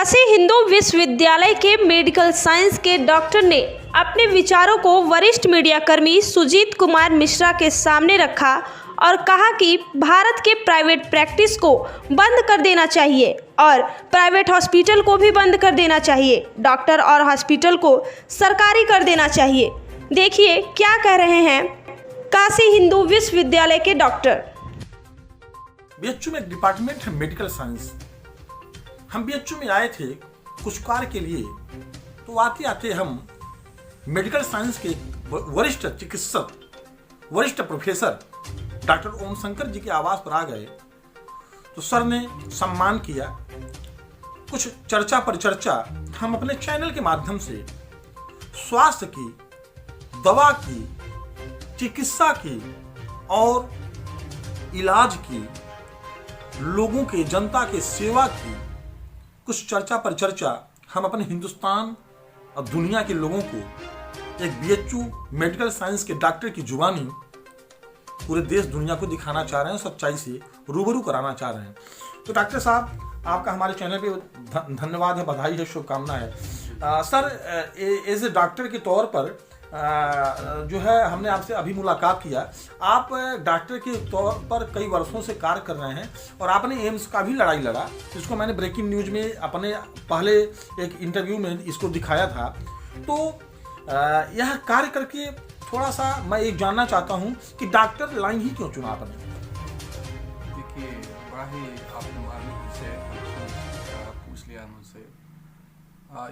काशी हिंदू विश्वविद्यालय के medical science के डॉक्टर ने अपने विचारों को वरिष्ठ मीडियाकर्मी सुजीत कुमार मिश्रा के सामने रखा और कहा कि भारत के प्राइवेट प्रैक्टिस को बंद कर देना चाहिए और प्राइवेट हॉस्पिटल को भी बंद कर देना चाहिए। डॉक्टर और हॉस्पिटल को सरकारी कर देना चाहिए। देखिए क्या कह रहे हैं काशी हिंदू विश्वविद्यालय के डॉक्टर। बीएचयू में एक डिपार्टमेंट है मेडिकल साइंस। हम बीएचयू में आए थे कुछ कार्य के लिए, तो आते आते हम मेडिकल साइंस के वरिष्ठ चिकित्सक, वरिष्ठ प्रोफेसर डॉक्टर ओम शंकर जी के आवास पर आ गए। तो सर ने सम्मान किया। कुछ चर्चा पर चर्चा हम अपने चैनल के माध्यम से स्वास्थ्य की, दवा की, चिकित्सा की और इलाज की, लोगों के, जनता के सेवा की कुछ चर्चा पर चर्चा हम अपने हिंदुस्तान और दुनिया के लोगों को एक बीएचयू मेडिकल साइंस के डॉक्टर की जुबानी पूरे देश दुनिया को दिखाना चाह रहे हैं, सच्चाई से रूबरू कराना चाह रहे हैं। तो डॉक्टर साहब, आपका हमारे चैनल पे धन्यवाद है, बधाई है, शुभकामना है। सर, एज ए डॉक्टर के तौर पर जो है हमने आपसे अभी मुलाकात किया। आप डॉक्टर के तौर पर कई वर्षों से कार्य कर रहे हैं और आपने एम्स का भी लड़ाई लड़ा, जिसको मैंने ब्रेकिंग न्यूज में अपने पहले एक इंटरव्यू में इसको दिखाया था। तो यह कार्य करके थोड़ा सा मैं एक जानना चाहता हूं कि डॉक्टर लाइन ही क्यों चुना आपने? देखिए, बड़ा ही आपने मार्मिक से पूछ लिया मुझसे।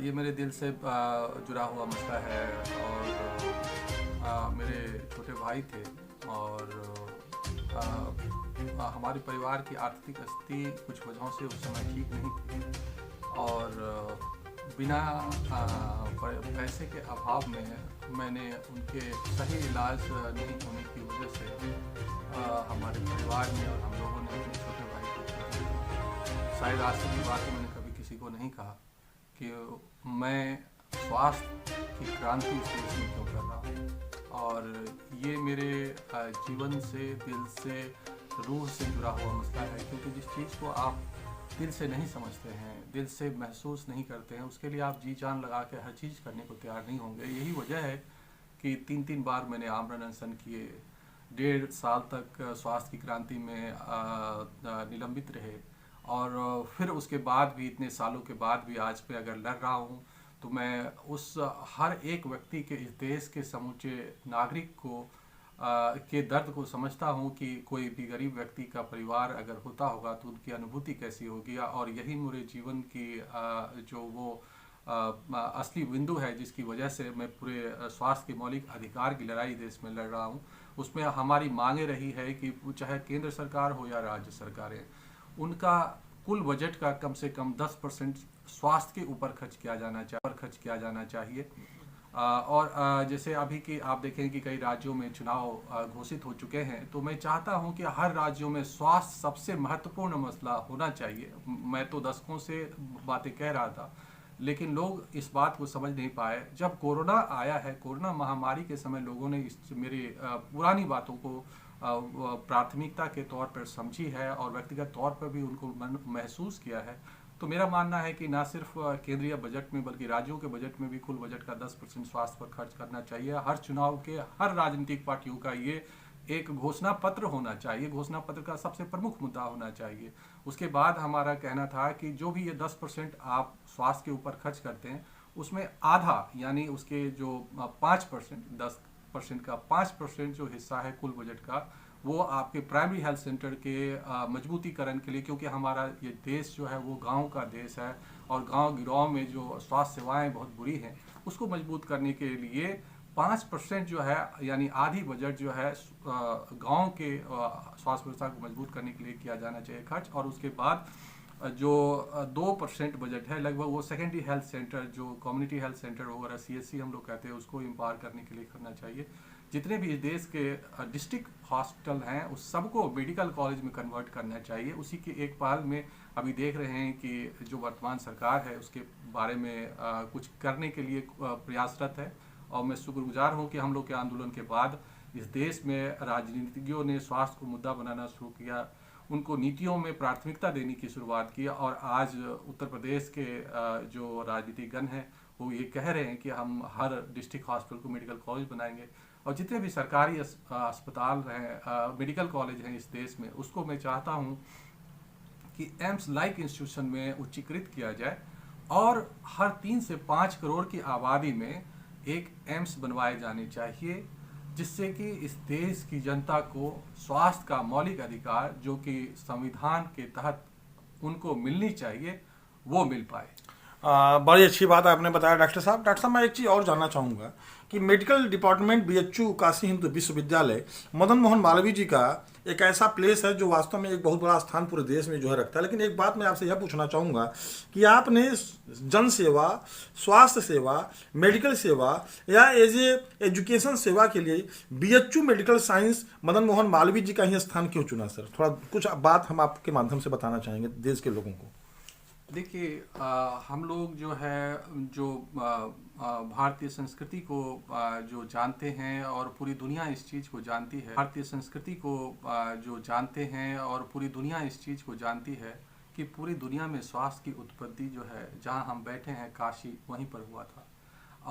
ये मेरे दिल से जुड़ा हुआ मसला है और मेरे छोटे भाई थे और हमारे परिवार की आर्थिक स्थिति कुछ वजहों से उस समय ठीक नहीं थी और बिना पैसे के अभाव में मैंने उनके सही इलाज नहीं होने की वजह से हमारे परिवार में और हम लोगों ने अपने छोटे भाई को, शायद आज तक की बात मैंने कभी किसी को नहीं कहा कि मैं स्वास्थ्य की क्रांति इस देश में क्यों कर रहा हूँ। और ये मेरे जीवन से, दिल से, रूह से जुड़ा हुआ मसला है, क्योंकि जिस चीज़ को आप दिल से नहीं समझते हैं, दिल से महसूस नहीं करते हैं, उसके लिए आप जी जान लगा के हर चीज़ करने को तैयार नहीं होंगे। यही वजह है कि 3 बार मैंने आमरण अनशन किए, 1.5 साल तक स्वास्थ्य की क्रांति में निलंबित रहे और फिर उसके बाद भी, इतने सालों के बाद भी आज पे अगर लड़ रहा हूँ तो मैं उस हर एक व्यक्ति के, इस देश के समूचे नागरिक को के दर्द को समझता हूँ कि कोई भी गरीब व्यक्ति का परिवार अगर होता होगा तो उनकी अनुभूति कैसी होगी। और यही मेरे जीवन की जो वो असली बिंदु है जिसकी वजह से मैं पूरे स्वास्थ्य के मौलिक अधिकार की लड़ाई देश में लड़ रहा हूँ। उसमें हमारी मांगे रही है कि चाहे केंद्र सरकार हो या राज्य सरकारें, उनका कुल बजट का कम से कम 10% स्वास्थ्य के ऊपर खर्च किया जाना चाहिए। और जैसे अभी की आप देखें कि कई राज्यों में चुनाव घोषित हो चुके हैं, तो मैं चाहता हूं कि हर राज्यों में स्वास्थ्य सबसे महत्वपूर्ण मसला होना चाहिए। मैं तो दशकों से बातें कह रहा था, लेकिन लोग इस बात को समझ नहीं पाए। जब कोरोना आया है, कोरोना महामारी के समय लोगों ने मेरी पुरानी बातों को प्राथमिकता के तौर पर समझी है और व्यक्तिगत तौर पर भी उनको महसूस किया है। तो मेरा मानना है कि ना सिर्फ केंद्रीय बजट में बल्कि राज्यों के बजट में भी कुल बजट का 10% स्वास्थ्य पर खर्च करना चाहिए। हर चुनाव के, हर राजनीतिक पार्टियों का ये एक घोषणा पत्र होना चाहिए, घोषणा पत्र का सबसे प्रमुख मुद्दा होना चाहिए। उसके बाद हमारा कहना था कि जो भी ये 10% आप स्वास्थ्य के ऊपर खर्च करते हैं, उसमें आधा, यानी उसके जो 5%, 10% का 5% जो हिस्सा है कुल बजट का, वो आपके प्राइमरी हेल्थ सेंटर के मजबूतीकरण के लिए, क्योंकि हमारा ये देश जो है वो गांव का देश है और गांव गिराव में जो स्वास्थ्य सेवाएं बहुत बुरी हैं, उसको मजबूत करने के लिए 5% जो है, यानी आधी बजट जो है गांव के स्वास्थ्य व्यवस्था को मजबूत करने के लिए किया जाना चाहिए खर्च। और उसके बाद जो 2% बजट है लगभग, वो सेकेंडरी हेल्थ सेंटर, जो कम्युनिटी हेल्थ सेंटर वगैरह CHC हम लोग कहते हैं, उसको इम्पावर करने के लिए करना चाहिए। जितने भी इस देश के डिस्ट्रिक्ट हॉस्पिटल हैं उस सबको मेडिकल कॉलेज में कन्वर्ट करना चाहिए। उसी की एक पहल में अभी देख रहे हैं कि जो वर्तमान सरकार है उसके बारे में कुछ करने के लिए प्रयासरत है और मैं शुक्रगुजार हूं कि हम लोग के आंदोलन के बाद इस देश में राजनीतिज्ञों ने स्वास्थ्य को मुद्दा बनाना शुरू किया। उनको नीतियों में प्राथमिकता देने की शुरुआत की। और आज उत्तर प्रदेश के जो राजनीतिकगण हैं वो ये कह रहे हैं कि हम हर डिस्ट्रिक्ट हॉस्पिटल को मेडिकल कॉलेज बनाएंगे, और जितने भी सरकारी अस्पताल हैं, मेडिकल कॉलेज हैं इस देश में, उसको मैं चाहता हूँ कि एम्स लाइक इंस्टीट्यूशन में उच्चीकृत किया जाए और हर 3 से 5 करोड़ की आबादी में एक एम्स बनवाए जाने चाहिए, जिससे कि इस देश की जनता को स्वास्थ्य का मौलिक अधिकार जो कि संविधान के तहत उनको मिलनी चाहिए वो मिल पाए। बड़ी अच्छी बात आपने बताया डॉक्टर साहब। डॉक्टर साहब, मैं एक चीज़ और जानना चाहूँगा कि medical department BHU Kashi Hindu विश्वविद्यालय मदन मोहन मालवीय जी का एक ऐसा प्लेस है जो वास्तव में एक बहुत बड़ा स्थान पूरे देश में जो है रखता है। लेकिन एक बात मैं आपसे यह पूछना चाहूँगा कि आपने जन सेवा, स्वास्थ्य सेवा, मेडिकल सेवा या एज एजुकेशन सेवा के लिए BHU medical science Madan Mohan Malviya ji का ही स्थान क्यों चुना सर? थोड़ा कुछ बात हम आपके माध्यम से बताना चाहेंगे देश के लोगों को। देखिए, हम लोग जो है जो भारतीय संस्कृति को जो जानते हैं और पूरी दुनिया इस चीज़ को जानती है, भारतीय संस्कृति को जो जानते हैं और पूरी दुनिया इस चीज़ को जानती है कि पूरी दुनिया में स्वास्थ्य की उत्पत्ति जो है, जहां हम बैठे हैं काशी, वहीं पर हुआ था।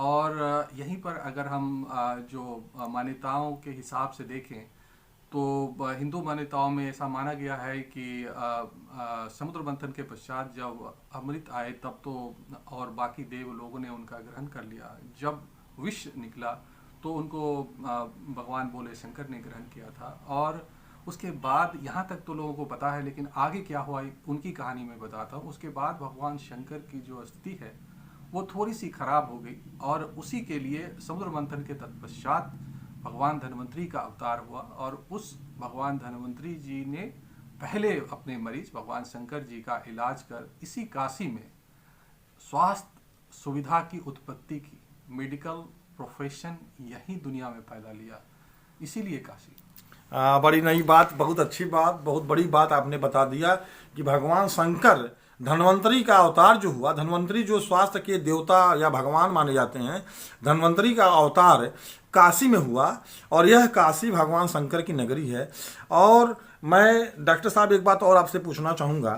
और यहीं पर अगर हम जो मान्यताओं के हिसाब से देखें तो हिंदू मान्यताओं में ऐसा माना गया है कि समुद्र मंथन के पश्चात जब अमृत आए तब तो और बाकी देव लोगों ने उनका ग्रहण कर लिया। जब विष निकला तो उनको भगवान बोले शंकर ने ग्रहण किया था। और उसके बाद यहाँ तक तो लोगों को पता है, लेकिन आगे क्या हुआ उनकी कहानी में बताता हूँ। उसके बाद भगवान शंकर की जो स्थिति है वो थोड़ी सी खराब हो गई और उसी के लिए समुद्र मंथन के तत्पश्चात भगवान धन्वंतरी का अवतार हुआ। और उस भगवान धन्वंतरी जी ने पहले अपने मरीज भगवान शंकर जी का इलाज कर इसी काशी में स्वास्थ्य सुविधा की उत्पत्ति की। मेडिकल प्रोफेशन यही दुनिया में फैला लिया, इसीलिए काशी। बड़ी नई बात, बहुत अच्छी बात, बहुत बड़ी बात आपने बता दिया कि भगवान शंकर धन्वंतरी का अवतार जो हुआ, धन्वंतरी जो स्वास्थ्य के देवता या भगवान माने जाते हैं, धन्वंतरी का अवतार काशी में हुआ और यह काशी भगवान शंकर की नगरी है। और मैं डॉक्टर साहब एक बात और आपसे पूछना चाहूँगा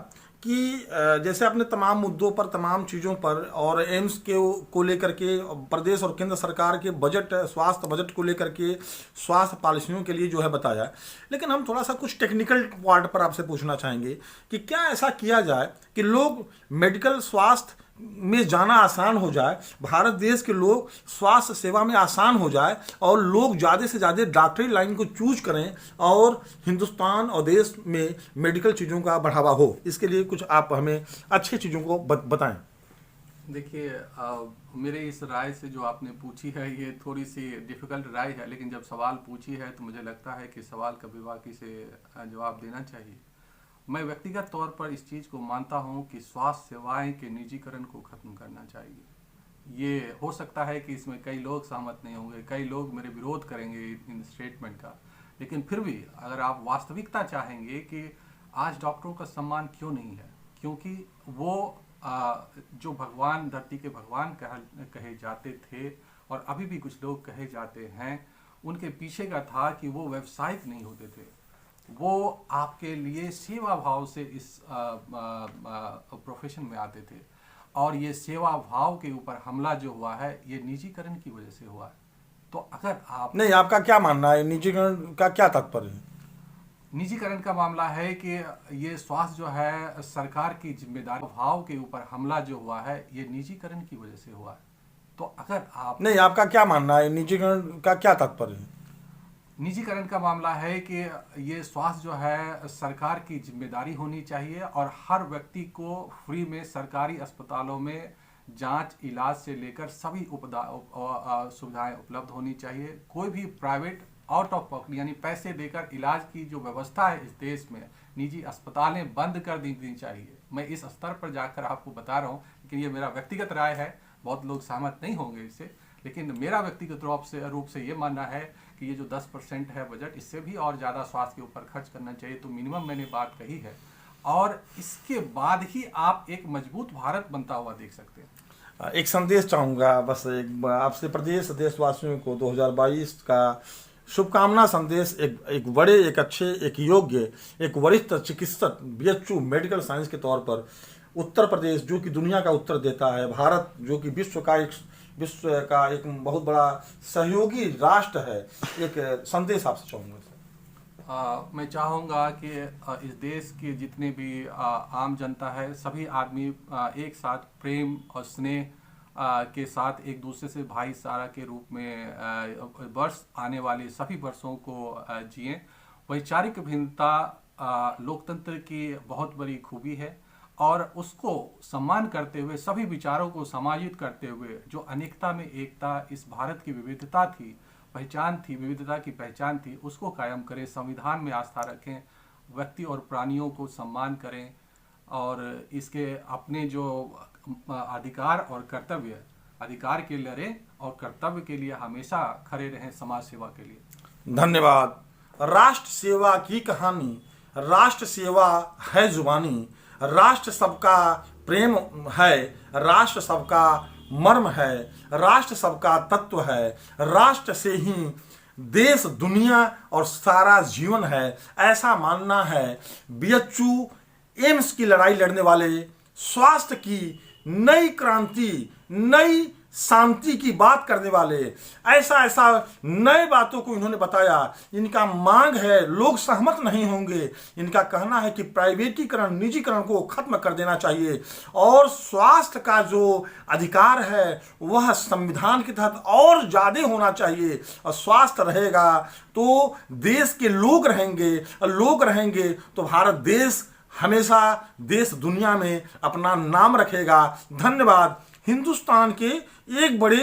कि जैसे आपने तमाम मुद्दों पर, तमाम चीज़ों पर और एम्स के को लेकर के प्रदेश और केंद्र सरकार के बजट, स्वास्थ्य बजट को लेकर के, स्वास्थ्य पॉलिसियों के लिए जो है बताया, लेकिन हम थोड़ा सा कुछ टेक्निकल पार्ट पर आपसे पूछना चाहेंगे कि क्या ऐसा किया जाए कि लोग मेडिकल स्वास्थ्य में जाना आसान हो जाए, भारत देश के लोग स्वास्थ्य सेवा में आसान हो जाए और लोग ज़्यादा से ज़्यादा डॉक्टरी लाइन को चूज करें और हिंदुस्तान और देश में मेडिकल चीज़ों का बढ़ावा हो। इसके लिए कुछ आप हमें अच्छी चीज़ों को बताएं। देखिए, मेरे इस राय से जो आपने पूछी है ये थोड़ी सी डिफ़िकल्ट राय है, लेकिन जब सवाल पूछी है तो मुझे लगता है कि सवाल का बेबाकी से जवाब देना चाहिए। मैं व्यक्तिगत तौर पर इस चीज़ को मानता हूं कि स्वास्थ्य सेवाएं के निजीकरण को ख़त्म करना चाहिए। ये हो सकता है कि इसमें कई लोग सहमत नहीं होंगे, कई लोग मेरे विरोध करेंगे इन स्टेटमेंट का, लेकिन फिर भी अगर आप वास्तविकता चाहेंगे कि आज डॉक्टरों का सम्मान क्यों नहीं है, क्योंकि वो जो भगवान, धरती के भगवान कहे जाते थे और अभी भी कुछ लोग कहे जाते हैं, उनके पीछे का था कि वो व्यावसायिक नहीं होते थे, वो आपके लिए सेवा भाव से इस प्रोफेशन में आते थे। और ये सेवा भाव के ऊपर हमला जो हुआ है ये निजीकरण की वजह से हुआ है। तो अगर आप नहीं, आपका क्या मानना है, निजीकरण का क्या तात्पर्य है? निजीकरण का मामला है कि ये स्वास्थ्य जो है सरकार की जिम्मेदारी, भाव के ऊपर हमला जो हुआ है ये निजीकरण की वजह से हुआ है। तो अगर आप नहीं, आपका क्या मानना है, निजीकरण का क्या तात्पर्य है? निजीकरण का मामला है कि ये स्वास्थ्य जो है सरकार की जिम्मेदारी होनी चाहिए और हर व्यक्ति को फ्री में सरकारी अस्पतालों में जांच, इलाज से लेकर सभी सुविधाएं उपलब्ध होनी चाहिए। कोई भी प्राइवेट आउट ऑफ पॉकेट यानी पैसे देकर इलाज की जो व्यवस्था है इस देश में, निजी अस्पतालें बंद कर दी चाहिए। मैं इस स्तर पर जाकर आपको बता रहा हूँ, लेकिन ये मेरा व्यक्तिगत राय है, बहुत लोग सहमत नहीं होंगे इससे, लेकिन मेरा व्यक्तिगत रूप से ये मानना है कि ये जो 10% है बजट, इससे भी और ज़्यादा स्वास्थ्य के ऊपर खर्च करना चाहिए। तो मिनिमम मैंने बात कही है और इसके बाद ही आप एक मजबूत भारत बनता हुआ देख सकते हैं। एक संदेश चाहूँगा बस एक आपसे, प्रदेश देशवासियों को 2022 का शुभकामना संदेश एक बड़े, एक अच्छे, एक योग्य, एक वरिष्ठ चिकित्सक बीएचयू मेडिकल साइंस के तौर पर उत्तर प्रदेश, जो कि दुनिया का उत्तर देता है, भारत जो कि विश्व का एक बहुत बड़ा सहयोगी राष्ट्र है, एक संदेश आपसे चाहूँगा सर। मैं चाहूँगा कि इस देश के जितने भी आम जनता है, सभी आदमी एक साथ प्रेम और स्नेह के साथ एक दूसरे से भाईचारा के रूप में वर्ष आने वाले सभी वर्षों को जिएं। वैचारिक भिन्नता लोकतंत्र की बहुत बड़ी खूबी है और उसको सम्मान करते हुए, सभी विचारों को समाहित करते हुए, जो अनेकता में एकता इस भारत की विविधता थी, पहचान थी, विविधता की पहचान थी, उसको कायम करें। संविधान में आस्था रखें, व्यक्ति और प्राणियों को सम्मान करें और इसके अपने जो अधिकार और कर्तव्य, अधिकार के लिए लड़ें और कर्तव्य के लिए हमेशा खड़े रहें, समाज सेवा के लिए। धन्यवाद। राष्ट्र सेवा की कहानी, राष्ट्र सेवा है जुबानी, राष्ट्र सबका प्रेम है, राष्ट्र सबका मर्म है, राष्ट्र सबका तत्व है, राष्ट्र से ही देश, दुनिया और सारा जीवन है, ऐसा मानना है बीएचयू एम्स की लड़ाई लड़ने वाले, स्वास्थ्य की नई क्रांति, नई शांति की बात करने वाले, ऐसा नए बातों को इन्होंने बताया। इनका मांग है, लोग सहमत नहीं होंगे, इनका कहना है कि प्राइवेटीकरण, निजीकरण को खत्म कर देना चाहिए और स्वास्थ्य का जो अधिकार है वह संविधान के तहत और ज़्यादा होना चाहिए। और स्वास्थ्य रहेगा तो देश के लोग रहेंगे, और लोग रहेंगे तो भारत देश हमेशा देश दुनिया में अपना नाम रखेगा। धन्यवाद। हिंदुस्तान के एक बड़े